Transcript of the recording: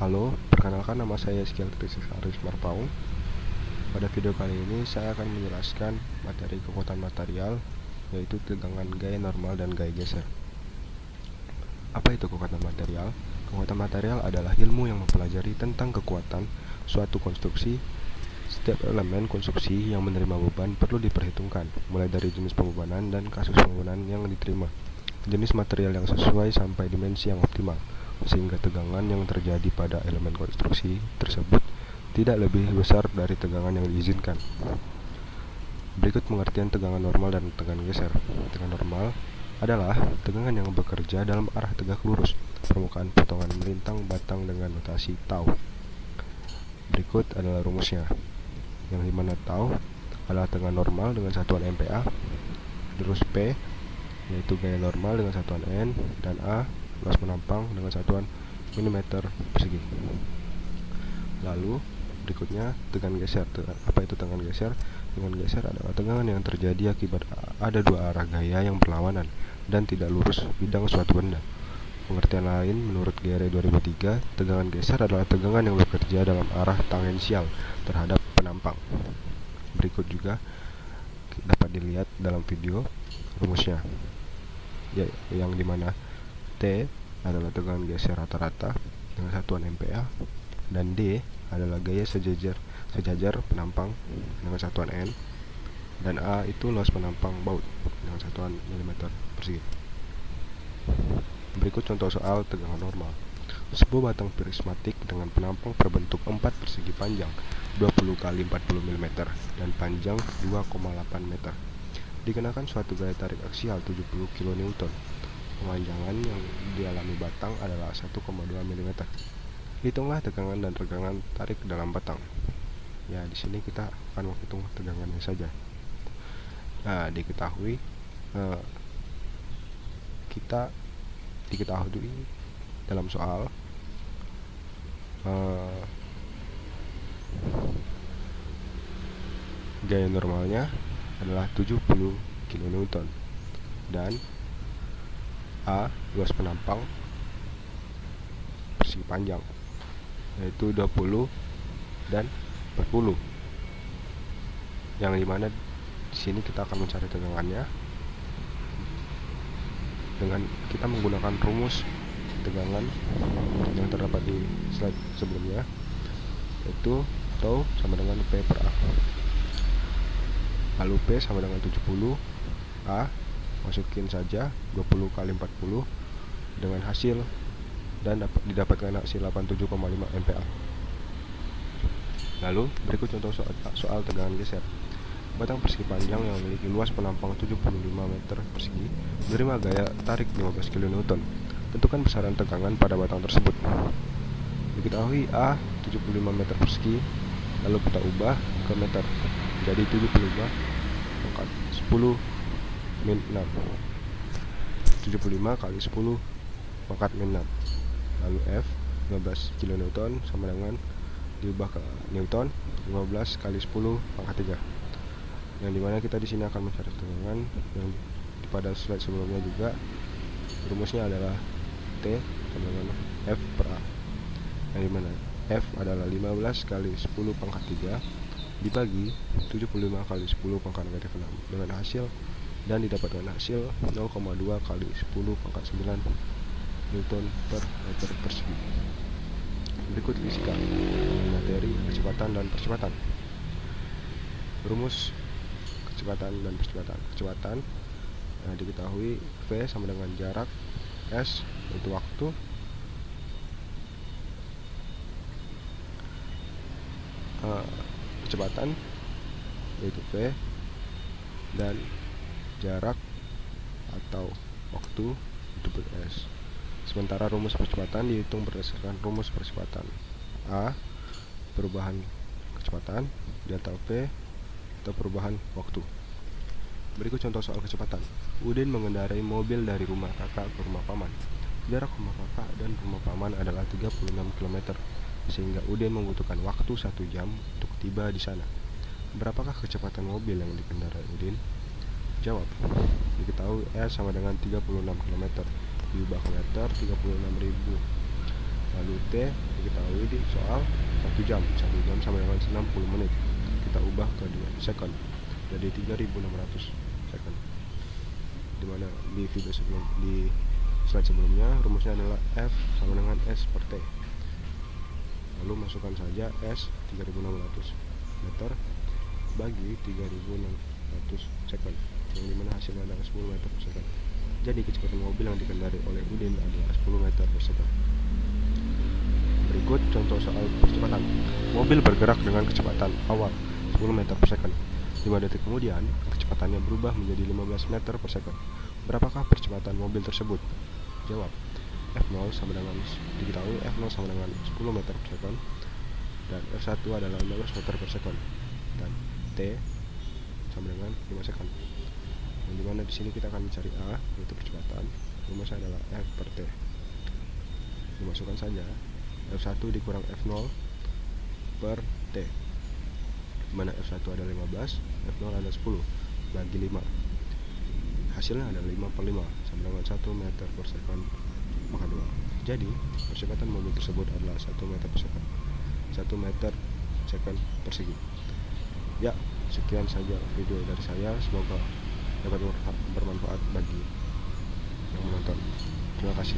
Halo, perkenalkan nama saya Skill Krisis Aris Marpaung. Pada video kali ini saya akan menjelaskan materi kekuatan material, yaitu tegangan gaya normal dan gaya geser. Apa itu kekuatan material? Kekuatan material adalah ilmu yang mempelajari tentang kekuatan suatu konstruksi. Setiap elemen konstruksi yang menerima beban perlu diperhitungkan, mulai dari jenis pembebanan dan kasus pembebanan yang diterima, jenis material yang sesuai sampai dimensi yang optimal, sehingga tegangan yang terjadi pada elemen konstruksi tersebut tidak lebih besar dari tegangan yang diizinkan. Berikut pengertian tegangan normal dan tegangan geser. Tegangan normal adalah tegangan yang bekerja dalam arah tegak lurus permukaan potongan melintang batang dengan notasi tau. Berikut adalah rumusnya, yang dimana tau adalah tegangan normal dengan satuan MPa, terus P yaitu gaya normal dengan satuan N, dan A luas penampang dengan satuan milimeter persegi. Lalu berikutnya tegangan geser. Apa itu tegangan geser? Tegangan geser adalah tegangan yang terjadi akibat ada dua arah gaya yang berlawanan dan tidak lurus bidang suatu benda. Pengertian lain menurut Gere 2003, tegangan geser adalah tegangan yang bekerja dalam arah tangensial terhadap penampang. Berikut juga dapat dilihat dalam video rumusnya, yang dimana T adalah tegangan geser rata-rata dengan satuan MPa, dan D adalah gaya sejajar penampang dengan satuan N, dan A itu luas penampang baut dengan satuan milimeter persegi. Berikut contoh soal tegangan normal. Sebuah batang prismatik dengan penampang berbentuk 4 persegi panjang 20 x 40 mm dan panjang 2,8 meter dikenakan suatu gaya tarik aksial 70 kN. Pemanjangan yang dialami batang adalah 1,2 mm. Hitunglah tegangan dan tegangan tarik dalam batang. Ya, di sini kita akan menghitung tegangannya saja. Nah, diketahui dalam soal gaya normalnya adalah 70 kN dan A luas penampang persegi panjang yaitu 20 dan 40, yang dimana di sini kita akan mencari tegangannya dengan kita menggunakan rumus tegangan yang terdapat di slide sebelumnya, yaitu tau sama dengan P per A. Lalu P sama dengan 70, A masukin saja 20 x 40 dengan hasil, dan didapatkan hasil 87,5 MPa. Lalu berikut contoh soal tegangan geser. Batang persegi panjang yang memiliki luas penampang 75 meter persegi menerima gaya tarik 15 kN. Tentukan besaran tegangan pada batang tersebut. Diketahui A 75 meter persegi, lalu kita ubah ke meter, jadi 75 pangkat 10 min 6, 75 kali 10 pangkat min 6. Lalu F 15 kN sama dengan diubah ke Newton, 15 kali 10 pangkat 3, yang dimana kita di sini akan mencari tegangan yang pada slide sebelumnya juga. Rumusnya adalah T sama dengan F per A, yang dimana F adalah 15 kali 10 pangkat 3 dibagi 75 kali 10 pangkat negatif 6 dengan hasil, dan didapatkan hasil 0,2 kali 10 pangkat 9 Newton per meter persegi. Berikut fisika materi kecepatan dan percepatan. Rumus kecepatan dan percepatan. Kecepatan diketahui V sama dengan jarak, S yaitu waktu, kecepatan yaitu V, dan jarak atau waktu itu S. Sementara rumus percepatan dihitung berdasarkan rumus percepatan. A perubahan kecepatan, delta V atau perubahan waktu. Berikut contoh soal kecepatan. Udin mengendarai mobil dari rumah kakak ke rumah paman. Jarak rumah kakak dan rumah paman adalah 36 km, sehingga Udin membutuhkan waktu 1 jam untuk tiba di sana. Berapakah kecepatan mobil yang dikendarai Udin? Jawab. Diketahui S sama dengan 36 km diubah ke meter 36.000. Lalu T diketahui di soal 1 jam sama dengan 60 menit. Kita ubah ke second, jadi 3600 second. Dimana di slide sebelumnya rumusnya adalah F sama dengan S per T. Lalu masukkan saja S 3600 meter bagi 3600 second, yang dimana hasilnya adalah 10 meter per second. Jadi kecepatan mobil yang dikendari oleh Udin adalah 10 meter per second. Berikut contoh soal percepatan. Mobil bergerak dengan kecepatan awal 10 meter per second. 5 detik kemudian, kecepatannya berubah menjadi 15 meter per second. Berapakah percepatan mobil tersebut? Jawab. F0 sama dengan diketahui F0 sama dengan 10 meter per second dan F1 adalah 15 meter per second dan T sama dengan 5 second. Yang dimana di sini kita akan mencari A, yaitu percepatan. Rumusnya adalah F per T. Dimasukkan saja F1 dikurang F0 per T, dimana F1 adalah 15, F0 adalah 10 bagi 5. Hasilnya adalah 5 per 5 sama dengan 1 meter per second maka 2. Jadi percepatan mobil tersebut adalah 1 meter per second, 1 meter second persegi. Ya, sekian saja video dari saya. Semoga dapat bermanfaat bagi yang menonton. Terima kasih.